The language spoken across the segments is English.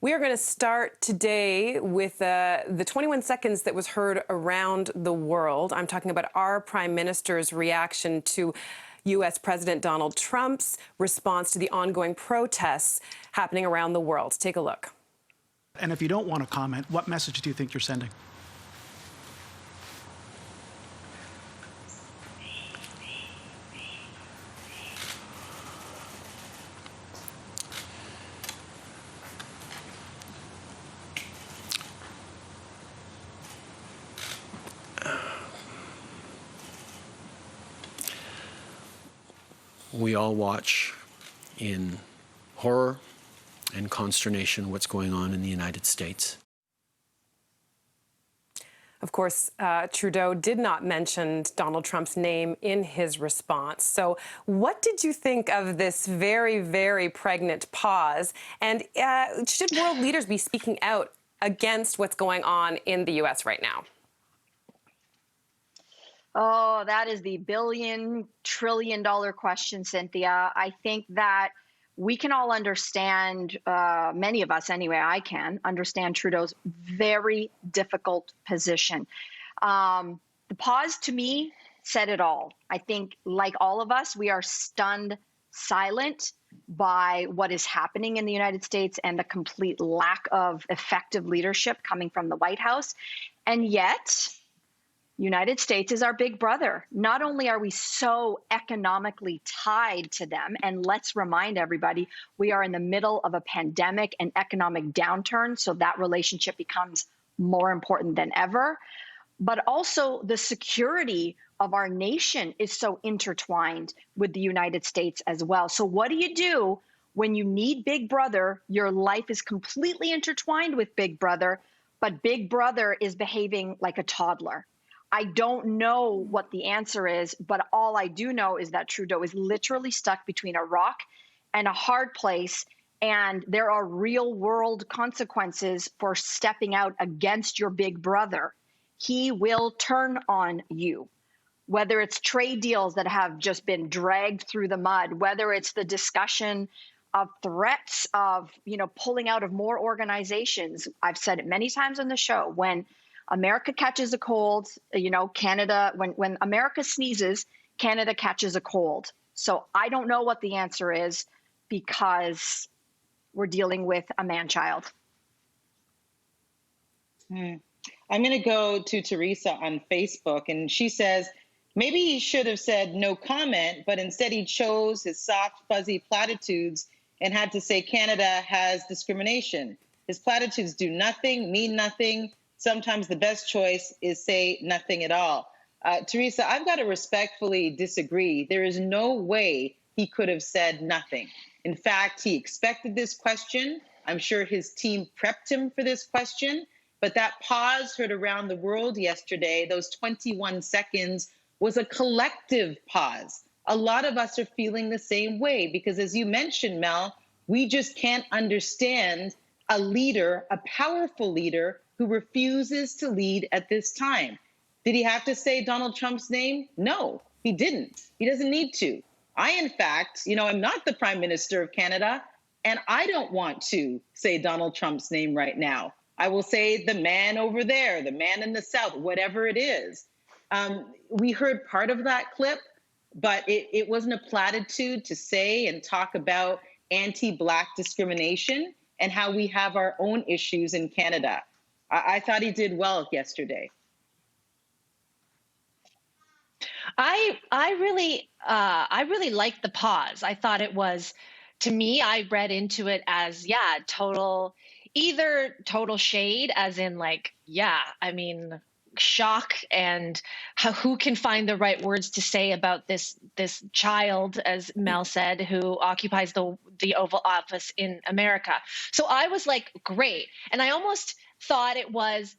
We are going to start today with the 21 seconds that was heard around the world. I'm talking about our Prime Minister's reaction to U.S. President Donald Trump's response to the ongoing protests happening around the world. Take a look. And if you don't want to comment, what message do you think you're sending? We all watch in horror and consternation what's going on in the United States. Of course, Trudeau did not mention Donald Trump's name in his response. So what did you think of this very, very pregnant pause? And should world leaders be speaking out against what's going on in the U.S. right now? Oh, that is the billion-trillion-dollar question, Cynthia. I think that we can all understand, many of us anyway, I can understand Trudeau's very difficult position. The pause to me said it all. I think, like all of us, we are stunned silent by what is happening in the United States and the complete lack of effective leadership coming from the White House. And yet, United States is our big brother. Not only are we so economically tied to them, and let's remind everybody, we are in the middle of a pandemic and economic downturn, so that relationship becomes more important than ever. But also the security of our nation is so intertwined with the United States as well. So what do you do when you need Big Brother? Your life is completely intertwined with Big Brother, but Big Brother is behaving like a toddler. I don't know what the answer is, but all I do know is that Trudeau is literally stuck between a rock and a hard place, and there are real world consequences for stepping out against your big brother. He will turn on you, whether it's trade deals that have just been dragged through the mud, whether it's the discussion of threats of, pulling out of more organizations. I've said it many times on the show, when America catches a cold, Canada, when America sneezes, Canada catches a cold. So I don't know what the answer is because we're dealing with a man-child. I'm going to go to Teresa on Facebook, and she says, maybe he should have said no comment, but instead he chose his soft, fuzzy platitudes and had to say Canada has discrimination. His platitudes do nothing, mean nothing. Sometimes the best choice is say nothing at all. Teresa, I've got to respectfully disagree. There is no way he could have said nothing. In fact, he expected this question. I'm sure his team prepped him for this question. But that pause heard around the world yesterday, those 21 seconds, was a collective pause. A lot of us are feeling the same way because, as you mentioned, Mel, we just can't understand a leader, a powerful leader, who refuses to lead at this time. Did he have to say Donald Trump's name? No, he didn't. He doesn't need to. I, in fact, am not the Prime Minister of Canada, and I don't want to say Donald Trump's name right now. I will say the man over there, the man in the South, whatever it is. We heard part of that clip, but it wasn't a platitude to say and talk about anti-Black discrimination and how we have our own issues in Canada. I thought he did well yesterday. I really liked the pause. I thought it was, to me, I read into it as, either total shade, as in shock, and who can find the right words to say about this child, as Mel said, who occupies the Oval Office in America. So I was like, great. And I almost thought it was,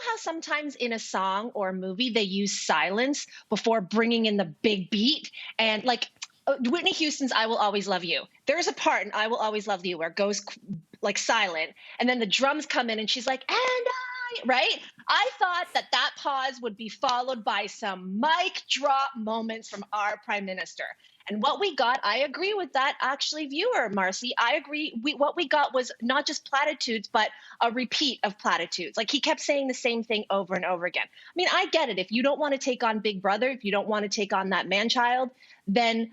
how sometimes in a song or a movie they use silence before bringing in the big beat, and Whitney Houston's I Will Always Love You. There's a part in I Will Always Love You where it goes silent, and then the drums come in and she's like, and I, right? I thought that pause would be followed by some mic drop moments from our Prime Minister. And what we got, I agree with that, actually, viewer, Marcy. I agree. What we got was not just platitudes, but a repeat of platitudes. Like, he kept saying the same thing over and over again. I mean, I get it. If you don't want to take on Big Brother, if you don't want to take on that man-child, then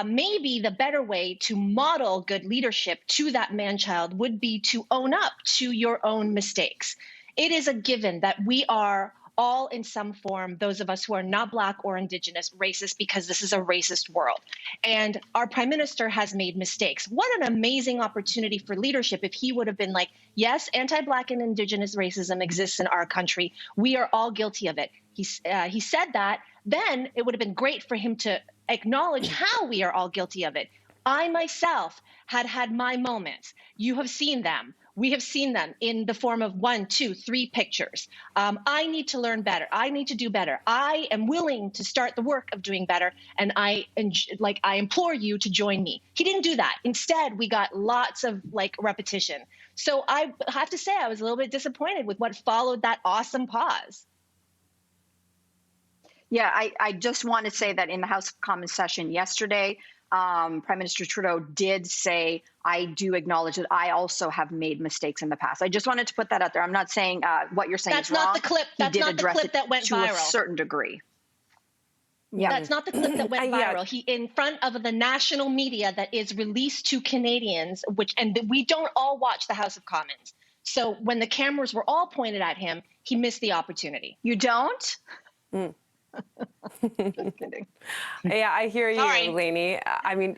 maybe the better way to model good leadership to that man-child would be to own up to your own mistakes. It is a given that we are all in some form, those of us who are not Black or Indigenous, racist, because this is a racist world. And our Prime Minister has made mistakes. What an amazing opportunity for leadership if he would have been like, yes, anti-Black and Indigenous racism exists in our country. We are all guilty of it. He said that. Then it would have been great for him to acknowledge how we are all guilty of it. I myself had my moments. You have seen them. We have seen them in the form of 1, 2, 3 pictures. I need to learn better. I need to do better. I am willing to start the work of doing better, and I implore you to join me. He didn't do that. Instead, we got lots of repetition. So I have to say I was a little bit disappointed with what followed that awesome pause. Yeah, I just want to say that in the House of Commons session yesterday, Prime Minister Trudeau did say, I do acknowledge that I also have made mistakes in the past. I just wanted to put that out there. I'm not saying what you're saying is wrong. That's not the clip. That's not the clip that went viral. To a certain degree. Yeah. That's not the clip that went viral. He, in front of the national media that is released to Canadians, and we don't all watch the House of Commons. So when the cameras were all pointed at him, he missed the opportunity. You don't? Just kidding. Yeah, I hear you, Lainey. I mean,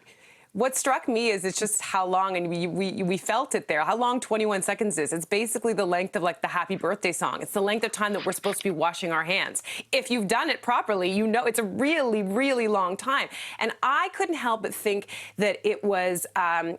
what struck me is it's just how long, and we felt it there, how long 21 seconds is. It's basically the length of the happy birthday song. It's the length of time that we're supposed to be washing our hands. If you've done it properly, you know it's a really, really long time. And I couldn't help but think that it was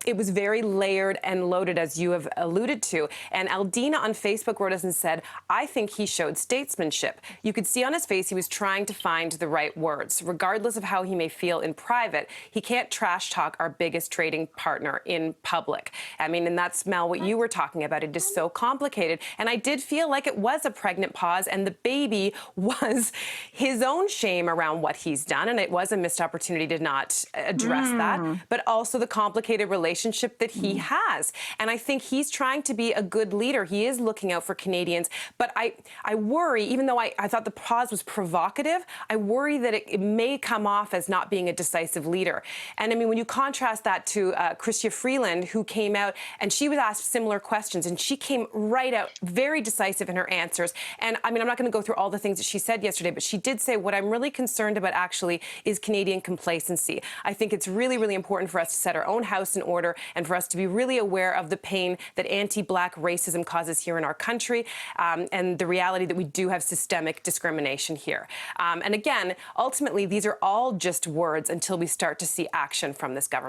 very layered and loaded, as you have alluded to. And Aldina on Facebook wrote us and said, I think he showed statesmanship. You could see on his face he was trying to find the right words. Regardless of how he may feel in private, he can't trash talk our biggest trading partner in public. I mean, and that's, Mel, what you were talking about. It is so complicated. And I did feel like it was a pregnant pause, and the baby was his own shame around what he's done. And it was a missed opportunity to not address that, but also the complicated relationship that he has. And I think he's trying to be a good leader. He is looking out for Canadians. But I worry, even though I thought the pause was provocative, I worry that it may come off as not being a decisive leader. And I mean, when you contrast that to Chrystia Freeland, who came out and she was asked similar questions, and she came right out very decisive in her answers. And I mean, I'm not going to go through all the things that she said yesterday, but she did say what I'm really concerned about actually is Canadian complacency. I think it's really, really important for us to set our own house in order and for us to be really aware of the pain that anti-Black racism causes here in our country, and the reality that we do have systemic discrimination here. And again, ultimately, these are all just words until we start to see action from this government.